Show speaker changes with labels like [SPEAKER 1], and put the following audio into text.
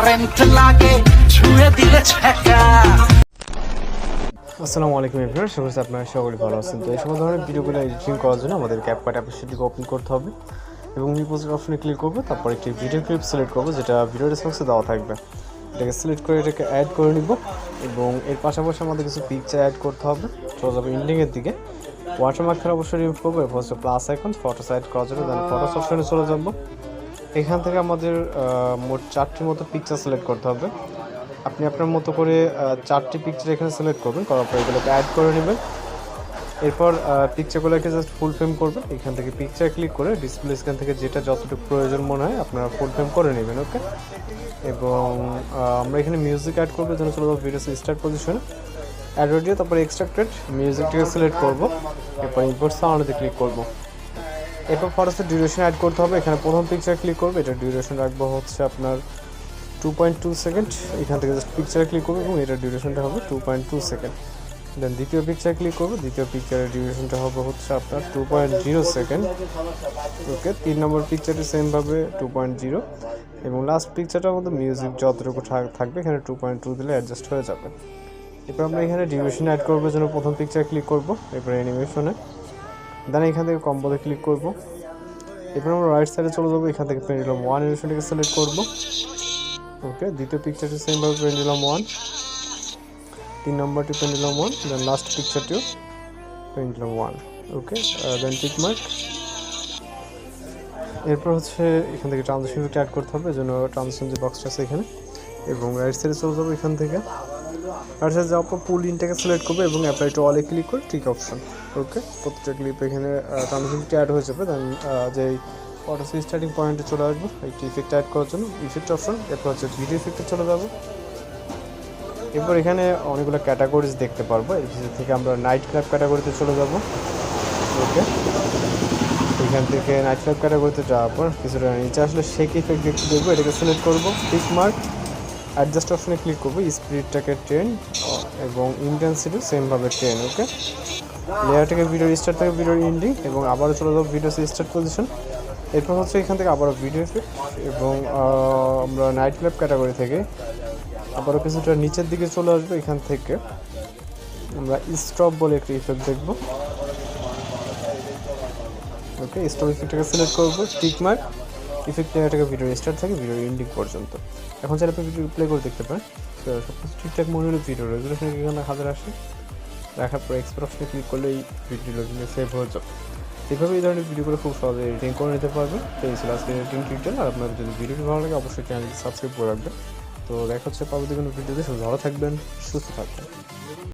[SPEAKER 1] Current লাগে ছুঁয়ে দিলে ছ্যাঁকা।
[SPEAKER 2] আসসালামু আলাইকুম এভরিওয়ান, সবাই আপনারা সকলে ভালো আছেন। তো এই সময় ধরনের ভিডিওগুলো এডিটিং করার জন্য আমাদের CapCut অ্যাপ্লিকেশনটিকে ওপেন করতে হবে এবং রিপোজিট অপশনে ক্লিক করবো। তারপর একটি ভিডিও ক্লিপ সিলেক্ট করবো যেটা ভিডিও ডেসক্রিপশনে দেওয়া থাকবে। এটাকে সিলেক্ট করে এটাকে অ্যাড করে নিব এবং এর পাশাপাশি আমাদের কিছু পিকচার অ্যাড করতে হবে। চলে যাবে ইন্ডিংয়ের দিকে, ওয়াটারমার্কটা অবশ্যই রিমুভ করবো। এরপর হচ্ছে প্লাস আইকন, ফটোস অ্যাড করার জন্য দেন ফটোস অপশনে চলে যাবো। এখান থেকে আমাদের মোট 4টির মতো পিকচার সিলেক্ট করতে হবে। আপনি আপনার মতো করে 4টি পিকচার এখানে সিলেক্ট করবেন, করার পর এগুলোকে অ্যাড করে নেবেন। এরপর পিকচারগুলোকে জাস্ট ফুল ফ্রেম করবেন। এখান থেকে পিকচার ক্লিক করে ডিসপ্লে স্ক্যান থেকে যেটা যতটুকু প্রয়োজন মনে হয় আপনারা ফুল ফ্রেম করে নেবেন। ওকে, এবং আমরা এখানে মিউজিক অ্যাড করবো, যেন চলে যাবো ভিডিও স্টার্ট পজিশনে, অ্যাড অডিও, তারপরে এক্সট্রাক্টেড মিউজিকটাকে সিলেক্ট করবো। এরপর ইম্পোর্ট সাউন্ডে ক্লিক করবো। এরপর ফটোসের ডিউরেশন অ্যাড করতে হবে। এখানে প্রথম পিকচার ক্লিক করবো, এটা ডিউরেশন রাখবো হচ্ছে আপনার 2.2 সেকেন্ড। এখান থেকে জাস্ট পিকচারে ক্লিক করবো এবং এটার ডিউরেশনটা হবে 2.2 সেকেন্ড। দেন দ্বিতীয় পিকচার ক্লিক করবো, দ্বিতীয় পিকচারের ডিউরেশনটা হবে হচ্ছে আপনার 2.0 সেকেন্ড। ওকে, 3 নম্বর পিকচারটি সেমভাবে 2.0 এবং লাস্ট পিকচারটার মধ্যে মিউজিক যতটুকু থাকবে এখানে 2.2 দিলে অ্যাডজাস্ট হয়ে যাবে। এরপর আমরা এখানে ডিউরেশন অ্যাড করবো জন্য প্রথম পিকচার ক্লিক করবো, এরপর অ্যানিমেশনে, দেন এখান থেকে কম্বোতে ক্লিক করবো। এরপর আমরা রাইট সাইডে চলে যাবো, এখান থেকে পেন্ডুলাম 1 অ্যানিমেশনটাকে সিলেক্ট করবো। ওকে, দ্বিতীয় পিকচারটি সেমভাবে পেন্ডুলাম 1, 3 নম্বরটি পেন্ডুলাম 1, দেন লাস্ট পিকচারটিও পেন্ডুলাম 1। ওকে, দেন টিক মার্ক। এরপর হচ্ছে এখান থেকে ট্রানজিশন অ্যাড করতে হবে, এই জন্য ট্রানজিশন যে বক্সটা আছে এখানে, এবং রাইট সাইডে চলে যাবো। এখান থেকে রাইট সাইডে যাওয়ার পর পুল ইনটাকে সিলেক্ট করবো এবং অ্যাপ্লাই টু অলে ক্লিক করে টিক অপশন। ওকে, প্রত্যেকটা ক্লিপ এখানে ট্রানজিশনটি অ্যাড হয়ে যাবে। দেন যে ফটো স্টার্টিং পয়েন্টে চলে আসবো একটি ইফেক্ট অ্যাড করার জন্য, ইফেক্ট অপশন। এরপর হচ্ছে ভিডিও ইফেক্টে চলে যাবো। এরপর এখানে অনেকগুলো ক্যাটাগরিজ দেখতে পারবো, এর ভিতর থেকে আমরা নাইট ক্লাব ক্যাটাগরিতে চলে যাব। ওকে, এখান থেকে নাইট ক্লাব ক্যাটাগরিতে যাওয়ার পর কিছুটা নিচে আসলে শেক ইফেক্ট দেখতে দেখবো, এটাকে সিলেক্ট করবো, টিক মার্ক, অ্যাডজাস্ট অপশনে ক্লিক করবো, স্পিডটাকে 10 এবং ইন্টেন্সিটি সেমভাবে 10। ওকে, লেয়ারটাকে ভিডিও স্টার্ট থেকে ভিডিও এন্ডিং এবং আবারও চলে যাবো ভিডিও স্টার্ট পজিশন। এরপর হচ্ছে এখান থেকে আবারও ভিডিও ইফেক্ট এবং আমরা নাইট ক্লাব ক্যাটাগরি থেকে আবারও কিছুটা নিচের দিকে চলে আসবো। এখান থেকে আমরা স্টপ বলে একটা ইফেক্ট দেখবো। ওকে, স্টপ ইফেক্টটাকে সিলেক্ট করবো, টিক মার্ক, ইফেক্ট লেয়ারটাকে ভিডিও স্টার্ট থেকে ভিডিও এন্ডিং পর্যন্ত। এখন চাইলে আপনি ভিডিও প্লে করে দেখতে পারেন। তো সব কিছু ঠিকঠাক মনে হলে ভিডিও রেজুলেশন এখানে হাজার আসে, দেখার পর এক্সপোর্ট অপশনে ক্লিক করলে এই ভিডিও সেভ হয়ে যাবে। এইভাবে এই ধরনের ভিডিওগুলো খুব সহজে এডিটিং করে নিতে পারবেন। তো এই ছিল আজকে এডিটিং টিউটোরিয়াল। আর আপনাদের যদি ভিডিওটি ভালো লাগে অবশ্যই চ্যানেলটি সাবস্ক্রাইব করে রাখবেন। তো দেখা হচ্ছে পরবর্তী কোনো ভিডিওতে। সব ভালো থাকবেন, সুস্থ থাকবেন।